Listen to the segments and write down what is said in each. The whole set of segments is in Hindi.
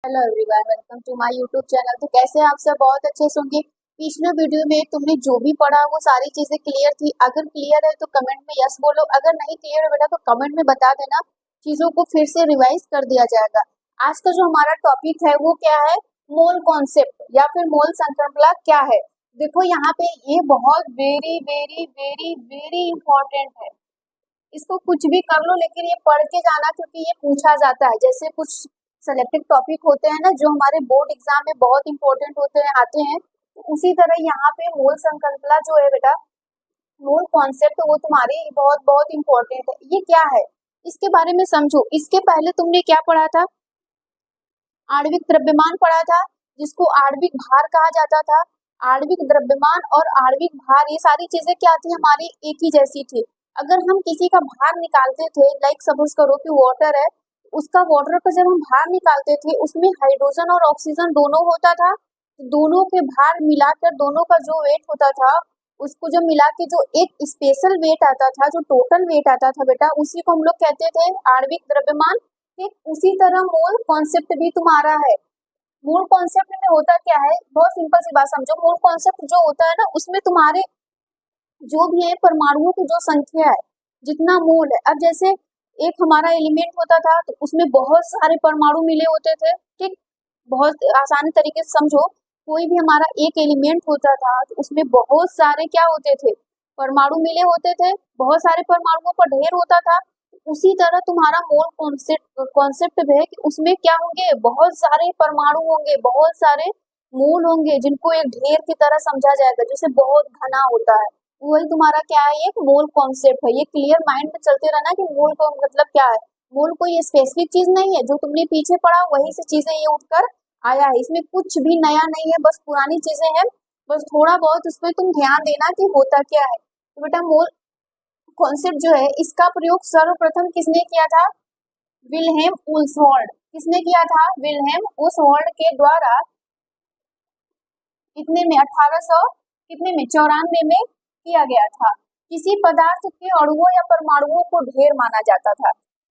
Hello everyone, welcome to my YouTube channel. तो कैसे हैं आप सब? बहुत अच्छे से होंगे। पिछले वीडियो में तुमने जो भी पढ़ा वो सारी चीजें क्लियर थी। अगर क्लियर है तो कमेंट में यस बोलो, अगर नहीं क्लियर है बेटा तो कमेंट में बता देना। चीजों को फिर से रिवाइज कर दिया जाएगा। आज का जो हमारा टॉपिक है वो क्या है? मोल कॉन्सेप्ट या फिर मोल संकल्पना क्या है। देखो यहाँ पे ये बहुत very very very very important है। इसको कुछ भी कर लो लेकिन ये पढ़ के जाना, क्योंकि ये पूछा जाता है। जैसे कुछ सेलेक्टेड टॉपिक होते हैं ना जो हमारे बोर्ड एग्जाम में बहुत इंपॉर्टेंट होते हैं, आते हैं, तो उसी तरह यहाँ पे मूल संकल्पना जो है बेटा, मूल कॉन्सेप्ट, वो तुम्हारी बहुत बहुत इंपॉर्टेंट है। ये क्या है इसके बारे में समझो। इसके पहले तुमने क्या पढ़ा था? आणविक द्रव्यमान पढ़ा था, जिसको आणविक भार कहा जाता था। आणविक द्रव्यमान और आणविक भार ये सारी चीजें क्या थी? हमारी एक ही जैसी थी। अगर हम किसी का भार निकालते थे, लाइक सपोज करो कि वाटर है, उसका वाटर का जब हम भार निकालते थे उसमें हाइड्रोजन और ऑक्सीजन दोनों होता था। दोनों के भार मिलाकर दोनों का जो वेट होता था, उसको जब मिला के जो एक स्पेशल वेट आता था, जो टोटल वेट आता था बेटा, उसी को हम लोग कहते थे आणविक द्रव्यमान। ठीक उसी तरह मोल कॉन्सेप्ट भी तुम्हारा है। मोल कॉन्सेप्ट में होता क्या है? बहुत सिंपल सी बात समझो। मोल कॉन्सेप्ट जो होता है ना, उसमें तुम्हारे जो भी है परमाणुओं की जो संख्या है, जितना मोल है। अब जैसे एक हमारा एलिमेंट होता था तो उसमें बहुत सारे परमाणु मिले होते थे। ठीक, बहुत आसानी तरीके से समझो। कोई भी हमारा एक एलिमेंट होता था तो उसमें बहुत सारे क्या होते थे? परमाणु मिले होते थे। बहुत सारे परमाणुओं का ढेर होता था। उसी तरह तुम्हारा मोल कॉन्सेप्ट कॉन्सेप्ट है कि उसमें क्या होंगे? बहुत सारे परमाणु होंगे, बहुत सारे मोल होंगे, जिनको एक ढेर की तरह समझा जाएगा, जैसे बहुत घना होता है। वही तुम्हारा क्या है? एक मोल कॉन्सेप्ट है। ये क्लियर माइंड में चलते रहना कि मोल का मतलब क्या है। मोल कोई स्पेसिफिक चीज नहीं है, जो तुमने पीछे पढ़ा वही से चीजें ये उठकर आया है। इसमें कुछ भी नया नहीं है, बस पुरानी चीजें हैं। बस थोड़ा बहुत उसमें तुम ध्यान देना कि होता क्या है। तो बेटा मोल कॉन्सेप्ट जो है, इसका प्रयोग सर्वप्रथम किसने किया था? Wilhelm Oswald. किसने किया था? विल्हेम ओसवाल्ड के द्वारा कितने में? 1800 कितने में? 94 में किया गया था। किसी पदार्थ के अणुओं या परमाणुओं को ढेर माना जाता था।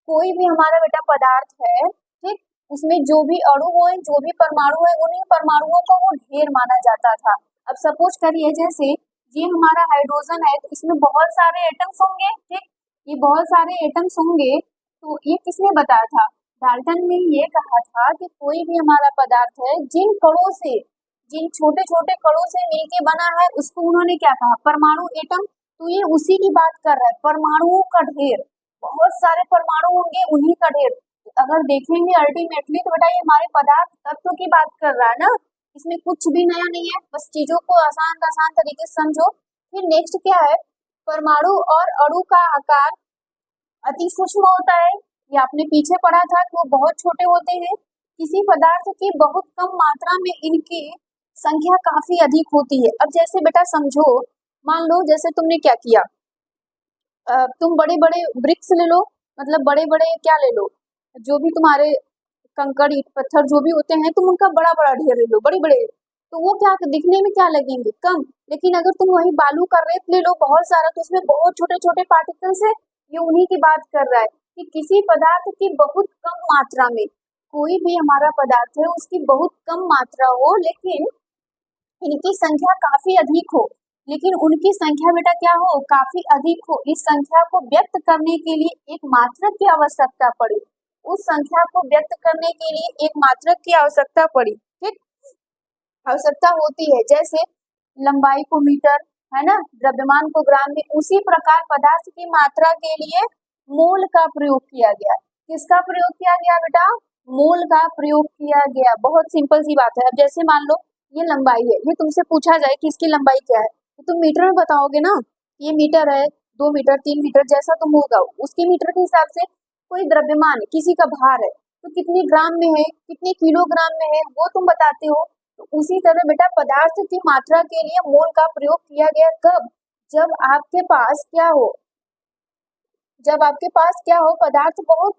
कोई भी हमारा बेटा पदार्थ है, ठीक, उसमें जो भी अणु हो, जो भी परमाणु है, उन्हीं परमाणुओं को वो ढेर माना जाता था। अब सपोज करिए जैसे ये हमारा हाइड्रोजन है, तो इसमें बहुत सारे एटम्स होंगे। ठीक, ये बहुत सारे एटम्स होंगे। तो ये किसने बताया था? डाल्टन ने ये कहा था कि कोई भी हमारा पदार्थ है, जिन कणों से, जिन छोटे छोटे कणों से मिलके बना है, उसको उन्होंने क्या कहा? परमाणु, एटम। तो ये उसी की बात कर रहा है, परमाणुओं का ढेर। बहुत सारे परमाणु होंगे, उन्हीं का ढेर। अगर देखेंगे अल्टीमेटली तो बेटा ये हमारे पदार्थ तत्व की बात कर रहा है ना। इसमें कुछ भी नया नहीं है, बस चीजों को आसान आसान तरीके से समझो। फिर नेक्स्ट क्या है? परमाणु और अणु का आकार अति सूक्ष्म होता है। ये आपने पीछे पढ़ा था कि वो बहुत छोटे होते हैं। किसी पदार्थ की बहुत कम मात्रा में इनकी संख्या काफी अधिक होती है। अब जैसे बेटा समझो, मान लो जैसे तुमने क्या किया, तुम बड़े बड़े ब्रिक्स ले लो, मतलब बड़े बड़े क्या ले लो, जो भी तुम्हारे कंकड़ ईंट पत्थर जो भी होते हैं, तुम उनका बड़ा बड़ा ढेर ले लो, बड़े बड़े। तो वो क्या दिखने में क्या लगेंगे? कम। लेकिन अगर तुम वही बालू का रेत ले लो बहुत सारा, तो उसमें बहुत छोटे छोटे पार्टिकल्स है। ये उन्हीं की बात कर रहा है कि किसी पदार्थ की बहुत कम मात्रा में, कोई भी हमारा पदार्थ है उसकी बहुत कम मात्रा हो, लेकिन इनकी संख्या काफी अधिक हो। लेकिन उनकी संख्या बेटा क्या हो? काफी अधिक हो। इस संख्या को व्यक्त करने के लिए एक मात्रक की आवश्यकता पड़ी। उस संख्या को व्यक्त करने के लिए एक मात्रक की आवश्यकता पड़ी। ठीक, आवश्यकता होती है। जैसे लंबाई को मीटर, है ना, द्रव्यमान को ग्राम में, उसी प्रकार पदार्थ की मात्रा के लिए मोल का प्रयोग किया गया। किसका प्रयोग किया गया बेटा? मोल का प्रयोग किया गया। बहुत सिंपल सी बात है। अब जैसे मान लो ये लंबाई है, ये तुमसे पूछा जाए कि इसकी लंबाई क्या है, तो तुम मीटर में बताओगे ना। ये मीटर है, 2 मीटर, 3 मीटर, जैसा तुम होगा उसके मीटर के हिसाब से। कोई द्रव्यमान है, किसी का भार है, तो कितने ग्राम में है, कितने किलोग्राम में है, वो तुम बताते हो। तो उसी तरह बेटा पदार्थ की मात्रा के लिए मोल का प्रयोग किया गया। कब? जब आपके पास क्या हो? जब आपके पास क्या हो? पदार्थ बहुत,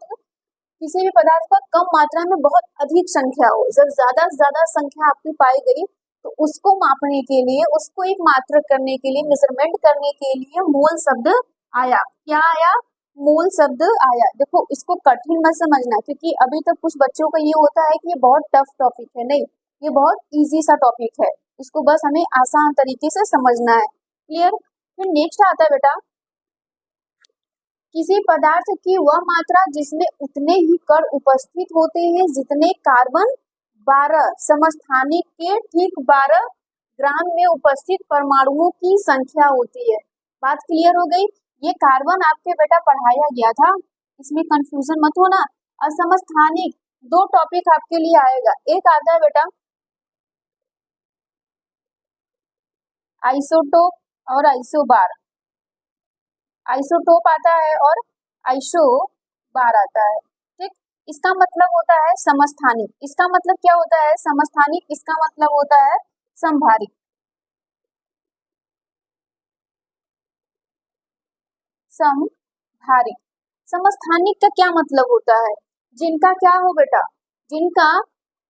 किसी भी पदार्थ का कम मात्रा में बहुत अधिक संख्या हो। जब ज्यादा से ज्यादा संख्या आपकी पाई गई, तो उसको मापने के लिए, उसको एक मात्रक करने के लिए, मेजरमेंट करने के लिए मोल शब्द आया। क्या आया? मोल शब्द आया। देखो इसको कठिन मत समझना, क्योंकि अभी तक कुछ बच्चों को ये होता है कि ये बहुत टफ टॉपिक है। नहीं, ये बहुत इजी सा टॉपिक है, इसको बस हमें आसान तरीके से समझना है। क्लियर। फिर नेक्स्ट आता है बेटा, किसी पदार्थ की वह मात्रा जिसमें उतने ही कण उपस्थित होते हैं जितने कार्बन 12 समस्थानिक के ठीक 12 ग्राम में उपस्थित परमाणुओं की संख्या होती है। बात क्लियर हो गई। ये कार्बन आपके बेटा पढ़ाया गया था, इसमें कंफ्यूजन मत होना। और समस्थानिक, दो टॉपिक आपके लिए आएगा, एक आता है बेटा आइसोटोप और आइसोबार। आइसोटोप आता है और आइसोबार आता है। ठीक, इसका मतलब होता है समस्थानिक। इसका मतलब क्या होता है समस्थानिक? इसका मतलब होता है समभारिक। समभारिक। समस्थानिक का क्या मतलब होता है? जिनका क्या हो बेटा, जिनका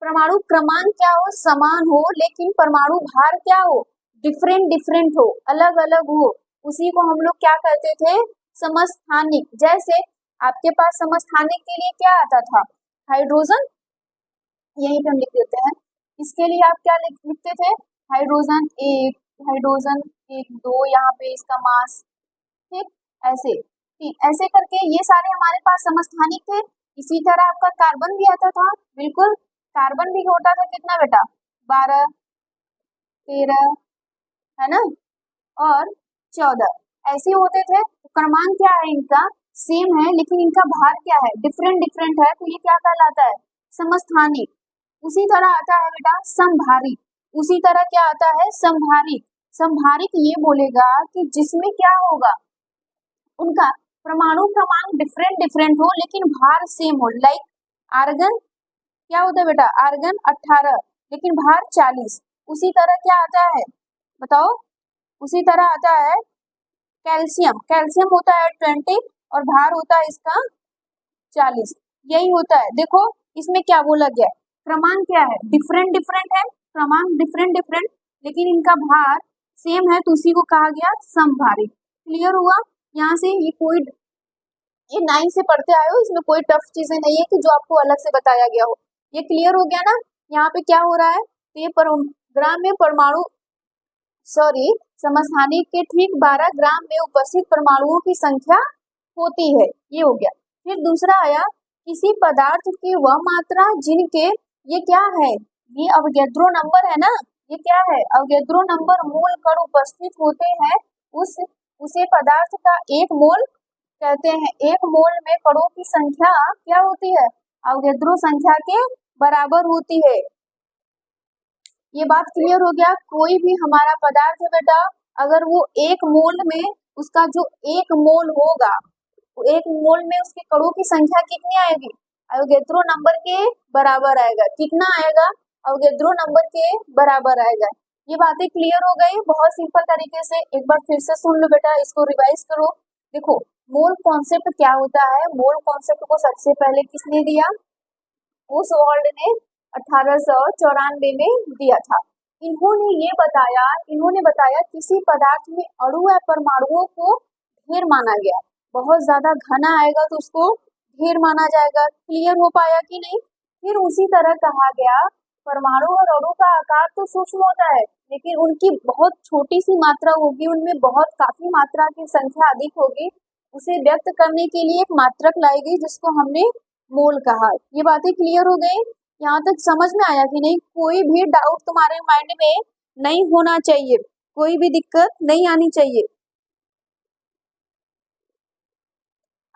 परमाणु क्रमांक क्या हो, समान हो, लेकिन परमाणु भार क्या हो, डिफरेंट डिफरेंट हो, अलग अलग हो, उसी को हम लोग क्या कहते थे, समस्थानिक। जैसे आपके पास समस्थानिक के लिए क्या आता था, हाइड्रोजन, यहीं पे हम लिख देते हैं। इसके लिए आप क्या लिखते थे, हाइड्रोजन एक, हाइड्रोजन एक दो, यहाँ पे इसका मास। ठीक, ऐसे, ठीक ऐसे करके ये सारे हमारे पास समस्थानिक थे। इसी तरह आपका कार्बन भी आता था, बिल्कुल कार्बन भी होता था कितना बेटा, 12, 13, है ना, और 14 ऐसे होते थे। क्रमांक क्या है इनका, सेम है, लेकिन इनका भार क्या है, डिफरेंट डिफरेंट है, तो ये क्या कहलाता है, समस्थानिक। उसी तरह आता है बेटा समभारिक। उसी तरह क्या आता है, समभारिक। समभारिक ये बोलेगा कि जिसमें क्या होगा, उनका परमाणु क्रमांक डिफरेंट डिफरेंट हो लेकिन भार सेम हो। लाइक आर्गन क्या होता है बेटा, आर्गन 18 लेकिन भार 40। उसी तरह क्या आता है बताओ, उसी तरह आता है कैल्शियम। कैल्शियम होता है 20 और भार होता है इसका 40। यही होता है। देखो इसमें क्या बोला गया, क्रमांक क्या है, डिफरेंट डिफरेंट है, क्रमांक डिफरेंट डिफरेंट, लेकिन इनका भार सेम है, तो उसी को कहा गया समभारिक। क्लियर हुआ। यहाँ से ये 9 से पढ़ते आए हो, इसमें कोई टफ चीजें नहीं है कि जो आपको अलग से बताया गया हो। ये क्लियर हो गया ना। यहाँ पे क्या हो रहा है, तो ये ग्राम में परमाणु, सॉरी, समस्थानिक के ठीक 12 ग्राम में उपस्थित परमाणुओं की संख्या होती है। ये हो गया। फिर दूसरा आया, किसी पदार्थ की वह मात्रा जिनके, ये क्या है, ये अवोगाद्रो नंबर है ना, ये क्या है, अवोगाद्रो नंबर मूल कण उपस्थित होते हैं, उसे पदार्थ का एक मोल कहते हैं। एक मोल में कणों की संख्या क्या होती है, अवोगाद्रो संख्या के बराबर होती है। ये बात क्लियर हो गया। कोई भी हमारा पदार्थ है बेटा, अगर वो एक मोल में, उसका जो एक मोल होगा, एक मोल में उसके कणों की संख्या कितनी आएगी, अवोगाद्रो नंबर के बराबर आएगा। कितना आएगा, अवोगाद्रो नंबर के बराबर आएगा। ये बातें क्लियर हो गई। बहुत सिंपल तरीके से एक बार फिर से सुन लो बेटा, इसको रिवाइज करो। देखो मोल कॉन्सेप्ट क्या होता है, मोल कॉन्सेप्ट को सबसे पहले किसने दिया, ओसवाल्ड ने 1894 में दिया था। इन्होंने बताया किसी पदार्थ में अणु या परमाणुओं को ढेर माना गया। बहुत ज्यादा घना आएगा तो उसको ढेर माना जाएगा। क्लियर हो पाया कि नहीं। फिर उसी तरह कहा गया, परमाणु और अणु का आकार तो सूक्ष्म होता है, लेकिन उनकी बहुत छोटी सी मात्रा होगी, उनमें बहुत काफी मात्रा की संख्या अधिक होगी। उसे व्यक्त करने के लिए एक मात्रक लाई गई जिसको हमने मोल कहा। ये बातें क्लियर हो गई। यहाँ तक समझ में आया कि नहीं। कोई भी डाउट तुम्हारे माइंड में नहीं होना चाहिए, कोई भी दिक्कत नहीं आनी चाहिए।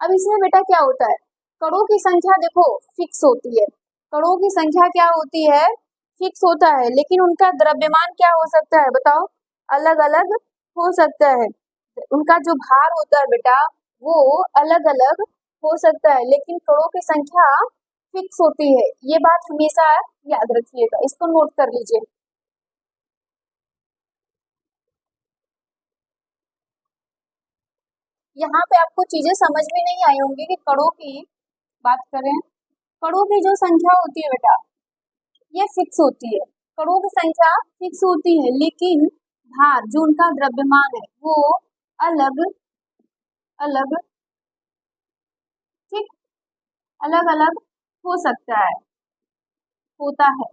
अब इसमें बेटा क्या होता है, कणों की संख्या देखो फिक्स होती है। कणों की संख्या क्या होती है, फिक्स होता है, लेकिन उनका द्रव्यमान क्या हो सकता है बताओ, अलग अलग हो सकता है। उनका जो भार होता है बेटा वो अलग अलग हो सकता है, लेकिन कणों की संख्या फिक्स होती है। ये बात हमेशा याद रखिएगा, इसको नोट कर लीजिए। यहाँ पे आपको चीजें समझ में नहीं आई होंगी कि कणों की बात करें, कणों की जो संख्या होती है बेटा ये फिक्स होती है। कणों की संख्या फिक्स होती है, लेकिन भार जो उनका द्रव्यमान है वो अलग अलग अलग अलग हो सकता है, होता है,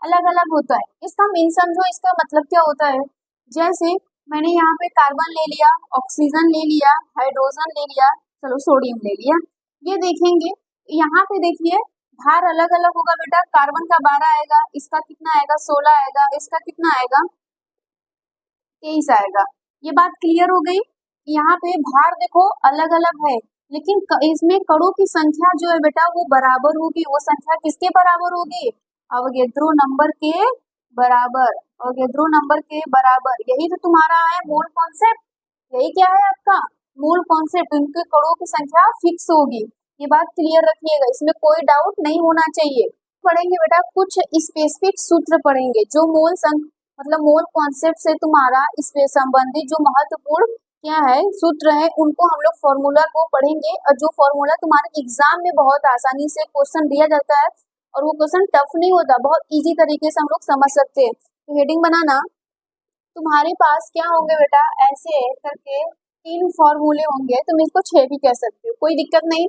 अलग अलग होता है। इसका मीन समझो, इसका मतलब क्या होता है। जैसे मैंने यहाँ पे कार्बन ले लिया, ऑक्सीजन ले लिया, हाइड्रोजन ले लिया, चलो सोडियम ले लिया। ये देखेंगे यहाँ पे, देखिए भार अलग अलग होगा बेटा। कार्बन का 12 आएगा, इसका कितना आएगा 16 आएगा, इसका कितना आएगा 23 आएगा। ये बात क्लियर हो गई। यहाँ पे भार देखो अलग अलग है, लेकिन इसमें कणों की संख्या जो है बेटा वो बराबर होगी। वो संख्या किसके बराबर होगी? अवोगैड्रो नंबर के बराबर, अवोगैड्रो नंबर के बराबर। यही तो तुम्हारा है मोल कॉन्सेप्ट। यही क्या है आपका मोल कॉन्सेप्ट। इनके कणों की संख्या फिक्स होगी। ये बात क्लियर रखिएगा, इसमें कोई डाउट नहीं होना चाहिए। पढ़ेंगे बेटा कुछ स्पेसिफिक सूत्र पढ़ेंगे जो मोल मतलब मोल कॉन्सेप्ट से तुम्हारा इससे संबंधित जो महत्वपूर्ण क्या है सूत्र है, उनको हम लोग फॉर्मूला को पढ़ेंगे। और जो फॉर्मूला तुम्हारे एग्जाम में बहुत आसानी से क्वेश्चन दिया जाता है, और वो क्वेश्चन टफ नहीं होता, बहुत इजी तरीके से हम लोग समझ सकते हैं। तो हेडिंग बनाना, तुम्हारे पास क्या होंगे बेटा, ऐसे करके 3 फॉर्मूले होंगे, तुम इसको 6 भी कह सकते हो, कोई दिक्कत नहीं।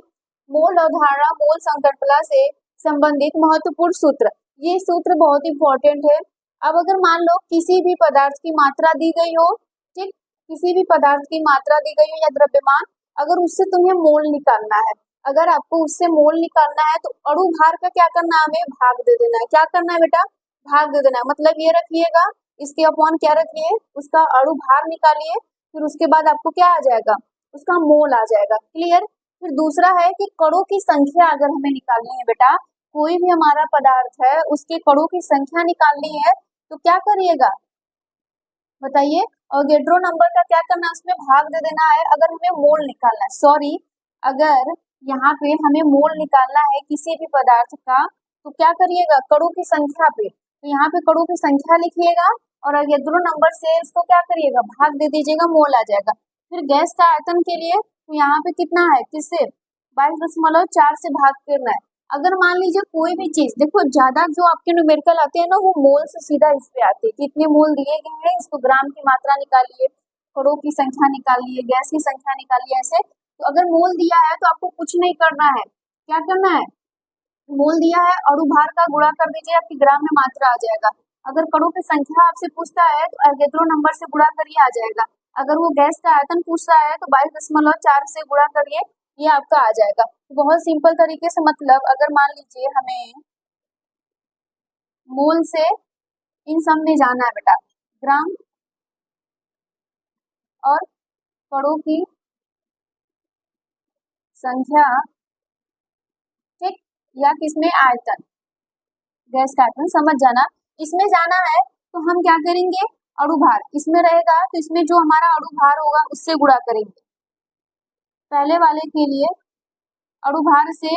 मोल अवधारणा, मोल संकल्पना से संबंधित महत्वपूर्ण सूत्र, ये सूत्र बहुत इंपॉर्टेंट है। अब अगर मान लो किसी भी पदार्थ की मात्रा दी गई हो, ठीक, किसी भी पदार्थ की मात्रा दी गई हो या द्रव्यमान, अगर उससे तुम्हें मोल निकालना है, अगर आपको उससे मोल निकालना है तो अणु भार का क्या करना है, हमें भाग दे देना है। क्या करना है बेटा, भाग दे देना है। मतलब ये रखिएगा, इसके अपॉन क्या रखिए, उसका अणु भार निकालिए, फिर उसके बाद आपको क्या आ जाएगा, उसका मोल आ जाएगा। क्लियर। फिर दूसरा है कि कणों की संख्या अगर हमें निकालनी है बेटा, कोई भी हमारा पदार्थ है उसके कणों की संख्या निकालनी है, तो क्या करिएगा बताइए, अवोगैड्रो नंबर का क्या करना है, उसमें भाग दे देना है। अगर हमें मोल निकालना है, सॉरी, अगर यहाँ पे हमें मोल निकालना है किसी भी पदार्थ का, तो क्या करिएगा, कणों की संख्या पे, तो यहाँ पे कणों की संख्या लिखिएगा और अवोगैड्रो नंबर से इसको क्या करिएगा, भाग दे दीजिएगा, मोल आ जाएगा। फिर गैस का आयतन के लिए तो यहाँ पे कितना है, किससे 22.4 से भाग करना है। अगर मान लीजिए कोई भी चीज, देखो ज्यादा जो आपके न्यूमेरिकल आते हैं ना, वो मोल से सीधा इस पे आते हैं, कितने मोल दिए गए हैं, इसको ग्राम की मात्रा निकालिए, कणों की संख्या निकालिए, गैस की संख्या निकालिए, ऐसे। तो अगर मोल दिया है तो आपको कुछ नहीं करना है, क्या करना है, मोल दिया है अणु भार का गुणा कर दीजिए, आपकी ग्राम में मात्रा आ जाएगा। अगर कणों की संख्या आपसे पूछता है तो अवोगैड्रो नंबर से गुणा करिए, आ जाएगा। अगर वो गैस का आयतन पूछता है तो 22.4 से गुणा करिए, ये आपका आ जाएगा। बहुत सिंपल तरीके से, मतलब अगर मान लीजिए हमें मोल से इन सब में जाना है बेटा, ग्राम और कणों की संख्या, ठीक, या किसमें आयतन, गैस का आयतन, समझ जाना। इसमें जाना है तो हम क्या करेंगे, अणु भार इसमें रहेगा तो इसमें जो हमारा अणु भार होगा उससे गुणा करेंगे। पहले वाले के लिए अणु भार से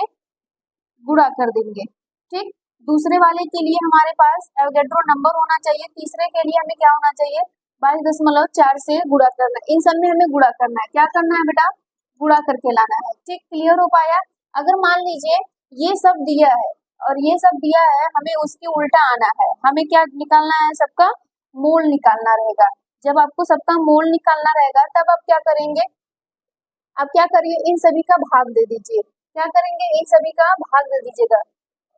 गुणा कर देंगे, ठीक। दूसरे वाले के लिए हमारे पास एवोगैड्रो नंबर होना चाहिए, तीसरे के लिए हमें क्या होना चाहिए, 22.4 से गुणा करना है। इन सब में हमें गुणा करना है, क्या करना है बेटा, गुणा करके लाना है, ठीक। क्लियर हो पाया। अगर मान लीजिए ये सब दिया है और ये सब दिया है, हमें उसके उल्टा आना है, हमें क्या निकालना है, सबका मोल निकालना रहेगा। जब आपको सबका मोल निकालना रहेगा तब आप क्या करेंगे, आप क्या करिए, इन सभी का भाग दे दीजिए। क्या करेंगे, इन सभी का भाग दे दीजिएगा,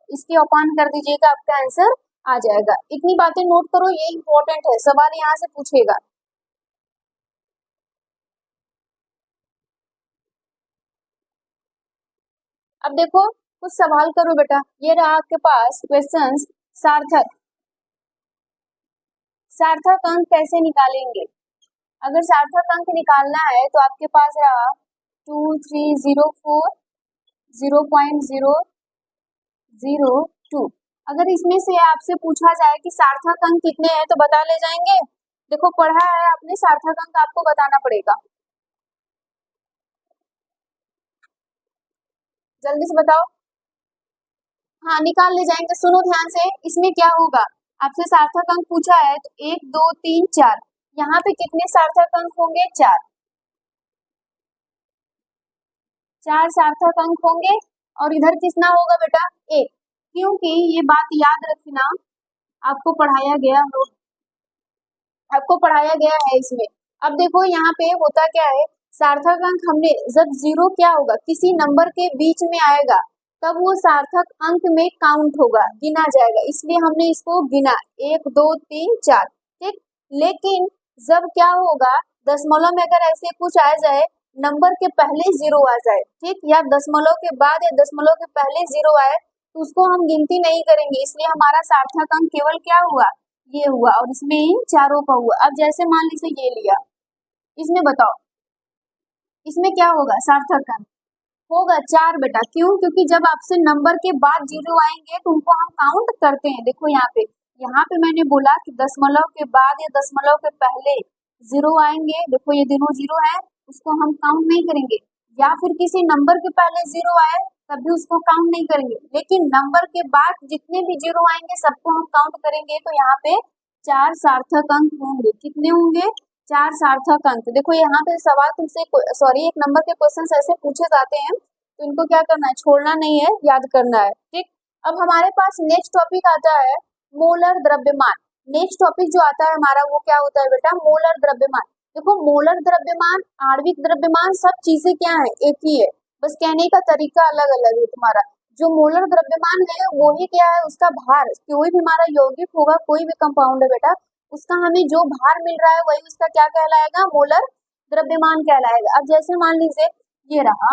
इसके अपान कर दीजिएगा, आपका आंसर आ जाएगा। इतनी बातें नोट करो, ये इंपॉर्टेंट है, सवाल यहाँ से पूछेगा। अब देखो कुछ सवाल करो बेटा, ये रहा आपके पास क्वेश्चंस। सार्थक, सार्थक अंक कैसे निकालेंगे। अगर सार्थक अंक निकालना है तो आपके पास रहा 2304 0.002। अगर इसमें से आपसे पूछा जाए कि सार्थक अंक कितने हैं तो बता ले जाएंगे। देखो पढ़ा है आपने, सार्थक अंक आपको बताना पड़ेगा, जल्दी से बताओ। हाँ निकाल ले जाएंगे, सुनो ध्यान से। इसमें क्या होगा, आपसे सार्थक अंक पूछा है तो 1 2 3 4, यहाँ पे कितने सार्थक अंक होंगे, 4, 4 सार्थक अंक होंगे। और इधर कितना होगा बेटा, 1, क्योंकि ये बात याद रखना, आपको पढ़ाया गया हो, आपको पढ़ाया गया है इसमें। अब देखो यहाँ पे होता क्या है, सार्थक अंक हमने जब जीरो क्या होगा किसी नंबर के बीच में आएगा तब वो सार्थक अंक में काउंट होगा, गिना जाएगा, इसलिए हमने इसको गिना 1 2 3 4। ठीक, लेकिन जब क्या होगा दशमलव में अगर ऐसे कुछ आ जाए, नंबर के पहले जीरो आ जाए, ठीक, या दशमलव के बाद या दशमलव के पहले जीरो आए तो उसको हम गिनती नहीं करेंगे, इसलिए हमारा सार्थक अंक केवल क्या हुआ, ये हुआ, और इसमें चारों का हुआ। अब जैसे मान लीजिए ये लिया, इसमें बताओ इसमें क्या होगा, सार्थक अंक होगा 4 बेटा। क्यों? क्योंकि जब आपसे नंबर के बाद जीरो आएंगे तो उनको हम काउंट करते हैं। देखो यहाँ पे मैंने बोला कि दशमलव के बाद या दशमलव के पहले जीरो आएंगे, देखो ये दोनों जीरो है, उसको हम काउंट नहीं करेंगे, या फिर किसी नंबर के पहले जीरो आए तब भी उसको काउंट नहीं करेंगे, लेकिन नंबर के बाद जितने भी जीरो आएंगे सबको हम काउंट करेंगे। तो यहाँ पे 4 सार्थक अंक होंगे। कितने होंगे? 4 सार्थक अंक। देखो यहाँ पे सवाल तुमसे सॉरी एक नंबर के क्वेश्चन ऐसे पूछे जाते हैं तो इनको क्या करना है, छोड़ना नहीं है, याद करना है। ठीक, अब हमारे पास नेक्स्ट टॉपिक आता है मोलर द्रव्यमान। नेक्स्ट टॉपिक जो आता है हमारा वो क्या होता है बेटा, मोलर द्रव्यमान। देखो मोलर द्रव्यमान, आणविक द्रव्यमान, सब चीजें क्या है, एक ही है, बस कहने का तरीका अलग अलग है तुम्हारा। जो मोलर द्रव्यमान है वो ही क्या है, उसका भार, कोई भी हमारा यौगिक होगा, कोई भी कंपाउंड है बेटा, उसका हमें जो भार मिल रहा है वही उसका क्या कहलाएगा, मोलर द्रव्यमान कहलाएगा। अब जैसे मान लीजिए ये रहा,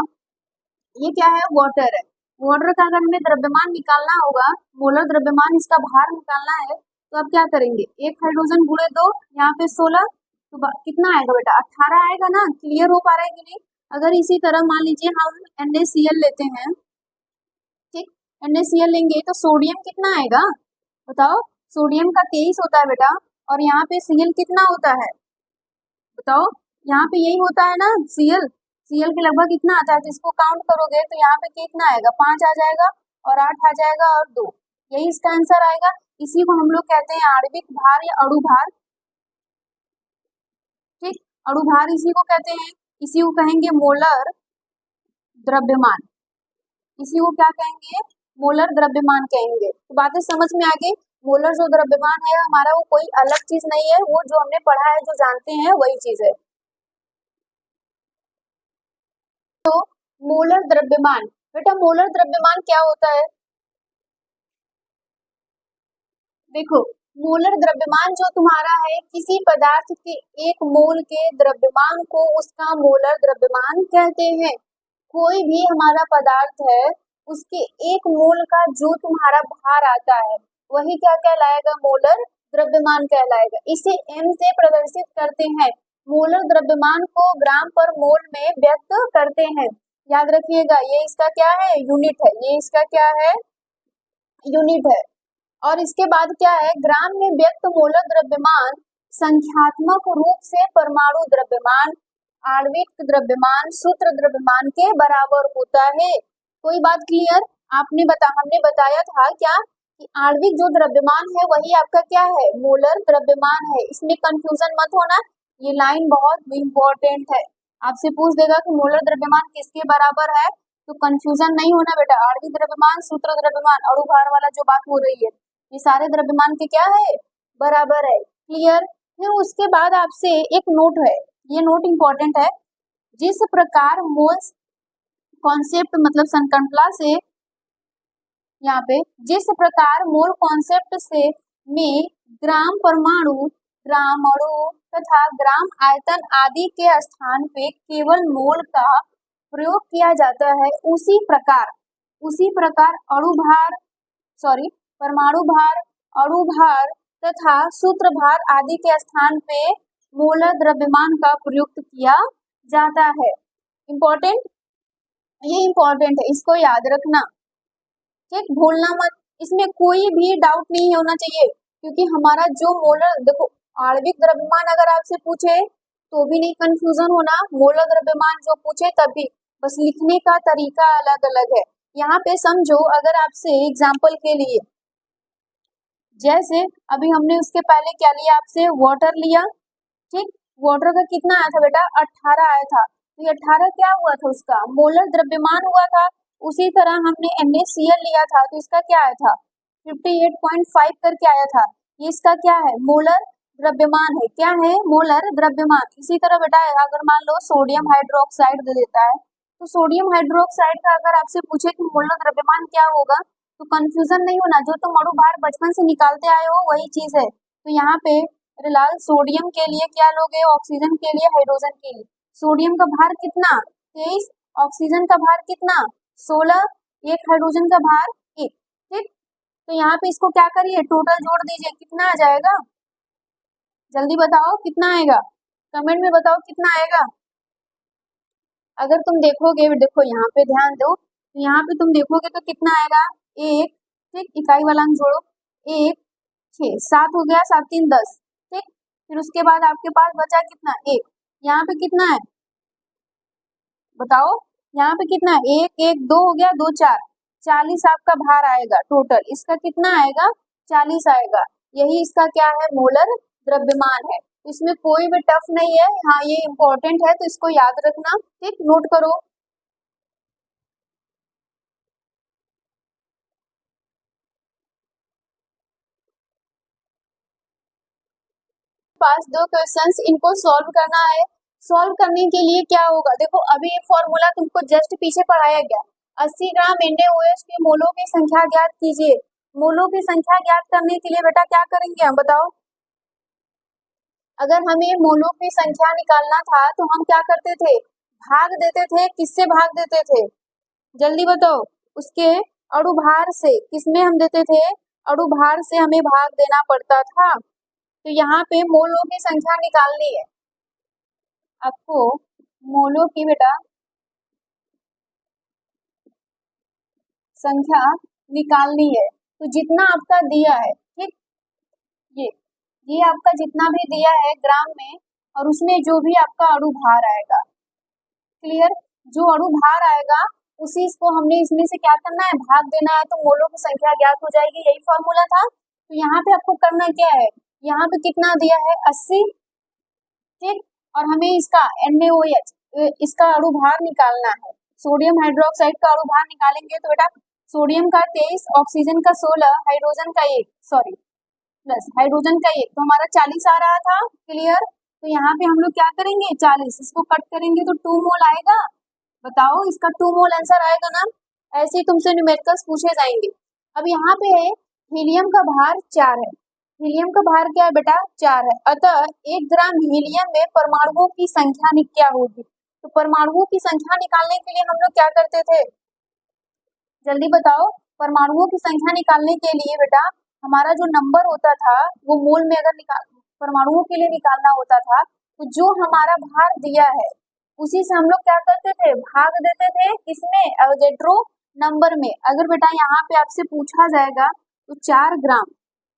ये क्या है, वाटर है। वाटर का अगर हमें द्रव्यमान निकालना होगा, मोलर द्रव्यमान, इसका भार निकालना है, तो अब क्या करेंगे, एक हाइड्रोजन गुणे 2, यहाँ पे 16, तो कितना आएगा बेटा, 18 आएगा ना। क्लियर हो पा रहा है कि नहीं? अगर इसी तरह मान लीजिए हम NaCl लेते हैं, ठीक, NaCl लेंगे तो सोडियम कितना आएगा बताओ, सोडियम का 23 होता है बेटा, और यहाँ पे Cl कितना होता है बताओ, यहाँ पे यही होता है ना Cl के लगभग कितना आता है, जिसको काउंट करोगे तो यहाँ पे कितना आएगा, 5 आ जाएगा और 8 आ जाएगा और 2, यही इसका आंसर आएगा। इसी को हम लोग कहते हैं आणविक भार या अणु भार। ठीक, अणु भार इसी को कहते हैं, इसी को कहेंगे मोलर द्रव्यमान, इसी को क्या कहेंगे, मोलर द्रव्यमान कहेंगे। तो बातें समझ में आ गई। मोलर जो द्रव्यमान है हमारा वो कोई अलग चीज नहीं है, वो जो हमने पढ़ा है, जो जानते हैं वही चीज है। तो मोलर द्रव्यमान, बेटा मोलर द्रव्यमान क्या होता है, देखो मोलर द्रव्यमान जो तुम्हारा है, किसी पदार्थ के एक मोल के द्रव्यमान को उसका मोलर द्रव्यमान कहते हैं। कोई भी हमारा पदार्थ है, उसके एक मोल का जो तुम्हारा भार आता है वही क्या कहलाएगा, मोलर द्रव्यमान कहलाएगा। इसे m से प्रदर्शित करते हैं। मोलर द्रव्यमान को ग्राम पर मोल में व्यक्त करते हैं। याद रखिएगा, ये इसका क्या है, यूनिट है, ये इसका क्या है, यूनिट है। और इसके बाद क्या है, ग्राम में व्यक्त मोलर द्रव्यमान संख्यात्मक रूप से परमाणु द्रव्यमान, आणविक द्रव्यमान, सूत्र द्रव्यमान के बराबर होता है। कोई बात क्लियर? हमने बताया था क्या कि आणविक जो द्रव्यमान है वही आपका क्या है, मोलर द्रव्यमान है। इसमें कंफ्यूजन मत होना, ये लाइन बहुत इंपॉर्टेंट है। आपसे पूछ देगा कि मोलर द्रव्यमान किसके बराबर है, तो कंफ्यूजन नहीं होना बेटा। आणविक द्रव्यमान, सूत्र द्रव्यमान, अणु भार वाला जो बात हो रही है, ये सारे द्रव्यमान के क्या है, बराबर है। क्लियर? फिर उसके बाद आपसे एक नोट है, ये नोट इंपॉर्टेंट है। जिस प्रकार मोल्स कॉन्सेप्ट मतलब संकल्पना से, यहाँ पे जिस प्रकार मोल कॉन्सेप्ट से में ग्राम परमाणु, ग्राम अणु तथा ग्राम आयतन आदि के स्थान पे केवल मोल का प्रयोग किया जाता है, उसी प्रकार अणु भार परमाणु भार, अणु भार तथा सूत्र भार आदि के स्थान पे मोलर द्रव्यमान का प्रयुक्त किया जाता है। इम्पोर्टेंट, ये इम्पोर्टेंट है, इसको याद रखना, ठीक, भूलना मत, इसमें कोई भी डाउट नहीं होना चाहिए। क्योंकि हमारा जो मोलर, देखो आणविक द्रव्यमान अगर आपसे पूछे तो भी नहीं कंफ्यूजन होना, मोलर द्रव्यमान जो पूछे तब भी, बस लिखने का तरीका अलग अलग है। यहाँ पे समझो, अगर आपसे एग्जाम्पल के लिए, जैसे अभी हमने उसके पहले क्या लिया, आपसे वाटर लिया, ठीक, वाटर का कितना आया था बेटा, 18 आया था। तो ये 18 क्या हुआ था, उसका मोलर द्रव्यमान हुआ था। उसी तरह हमने NaCl लिया था, तो इसका क्या आया था, 58.5 करके आया था। ये इसका क्या है, मोलर द्रव्यमान है, क्या है? मोलर द्रव्यमान। इसी तरह बेटा अगर मान लो सोडियम हाइड्रोक्साइड दे देता है, तो सोडियम हाइड्रोक्साइड का अगर आपसे पूछे कि मोलर द्रव्यमान क्या होगा, तो कंफ्यूजन नहीं होना, जो तुम अणु भार बचपन से निकालते आए हो वही चीज है। तो यहाँ पे मेरे लाल सोडियम के लिए क्या लोगे? ऑक्सीजन के लिए, हाइड्रोजन के लिए। सोडियम का भार कितना? 23। ऑक्सीजन का भार कितना? 16। एक हाइड्रोजन का भार 1। ठीक, तो यहाँ पे इसको क्या करिए? टोटल जोड़ दीजिए, कितना आ जाएगा? जल्दी बताओ कितना आएगा, कमेंट में बताओ कितना आएगा। अगर तुम देखोगे, देखो यहाँ पे ध्यान दो, यहाँ पे तुम देखोगे तो कितना आएगा? 1। ठीक, इकाई वाला अंक जोड़ो, 1 6 7 हो गया, 7 3 10। ठीक, फिर उसके बाद आपके पास बचा कितना? 1। यहाँ पे कितना है बताओ? यहाँ पे कितना है? 1 1 2 हो गया, 2 4 40 आपका भार आएगा टोटल। इसका कितना आएगा? 40 आएगा। यही इसका क्या है? मोलर द्रव्यमान है। इसमें कोई भी टफ नहीं है। हाँ, ये इम्पोर्टेंट है तो इसको याद रखना। ठीक, नोट करो। पास 2 क्वेश्चंस, इनको सॉल्व करना है। सॉल्व करने के लिए क्या होगा? देखो अभी ये फॉर्मूला तुमको जस्ट पीछे पढ़ाया गया। 80 ग्राम NaOH के मोलों की संख्या ज्ञात कीजिए। मोलों की संख्या ज्ञात करने के लिए बेटा क्या करेंगे हम? बताओ। अगर हमें मोलों की संख्या निकालना था तो हम क्या करते थे? भाग देते थे। किससे भाग देते थे? जल्दी बताओ। उसके अणु भार से। किसमें हम देते थे? अणु भार से हमें भाग देना पड़ता था। तो यहाँ पे मोलों की संख्या निकालनी है आपको। मोलों की बेटा संख्या निकालनी है। तो जितना आपका दिया है, ठीक, ये आपका जितना भी दिया है ग्राम में, और उसमें जो भी आपका अणु भार आएगा, क्लियर, जो अणु भार आएगा उसी को हमने इसमें से क्या करना है? भाग देना है। तो मोलों की संख्या ज्ञात हो जाएगी। यही फॉर्मूला था। तो यहाँ पे आपको करना क्या है? यहाँ पे कितना दिया है? 80। ठीक, और हमें इसका NaOH इसका अणु भार निकालना है। सोडियम हाइड्रोक्साइड का अणु भार निकालेंगे तो बेटा सोडियम का 23, ऑक्सीजन का 16, हाइड्रोजन का 1, सॉरी प्लस हाइड्रोजन का 1, तो हमारा 40 आ रहा था। क्लियर, तो यहाँ पे हम लोग क्या करेंगे? 40 इसको कट करेंगे तो 2 मोल आएगा। बताओ, इसका 2 मोल आंसर आएगा ना? ऐसे ही तुमसे न्यूमेरिकल्स पूछे जाएंगे। अब यहाँ पे है हीलियम का भार 4 है। हीलियम का भार क्या है बेटा? 4 है। अतः 1 ग्राम हीलियम में परमाणुओं की संख्या क्या होगी? तो परमाणुओं की संख्या निकालने के लिए हम लोग क्या करते थे? जल्दी बताओ। परमाणुओं की संख्या निकालने के लिए बेटा हमारा जो नंबर होता था वो मोल में अगर परमाणुओं के लिए निकालना होता था, तो जो हमारा भार दिया है उसी से हम लोग क्या करते थे? भाग देते थे। किसमें? अवोगैड्रो नंबर में। अगर बेटा यहाँ पे आपसे पूछा जाएगा तो 4 ग्राम,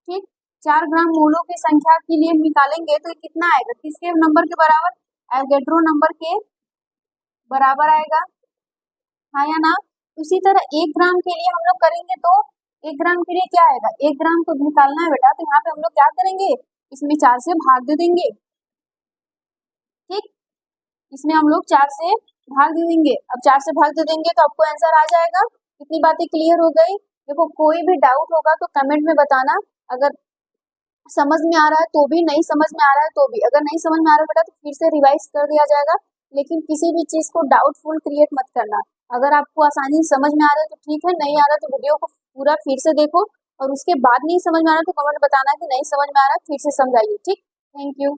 ठीक, 4 ग्राम मोलों की संख्या के लिए निकालेंगे तो कितना आएगा? किसके नंबर के बराबर? एवोगैड्रो नंबर के बराबर आएगा। हाँ या ना? उसी तरह 1 ग्राम के लिए हम लोग करेंगे तो 1 ग्राम के लिए क्या आएगा? 1 ग्राम को निकालना है बेटा, तो यहाँ पे हम लोग क्या करेंगे? इसमें 4 से भाग दे देंगे। ठीक, इसमें हम लोग 4 से भाग दे देंगे। अब 4 से भाग दे देंगे तो आपको आंसर आ जाएगा। कितनी बातें क्लियर हो गई? देखो कोई भी डाउट होगा तो कमेंट में बताना। अगर समझ में आ रहा है तो भी, नहीं समझ में आ रहा है तो भी। अगर नहीं समझ में आ रहा है बेटा तो फिर से रिवाइज कर दिया जाएगा, लेकिन किसी भी चीज को डाउटफुल क्रिएट मत करना। अगर आपको आसानी से समझ में आ रहा है तो ठीक है, नहीं आ रहा तो वीडियो को पूरा फिर से देखो, और उसके बाद नहीं समझ में आ रहा तो कमेंट बताना कि नहीं समझ में आ रहा है, फिर से समझाइए। ठीक, थैंक यू।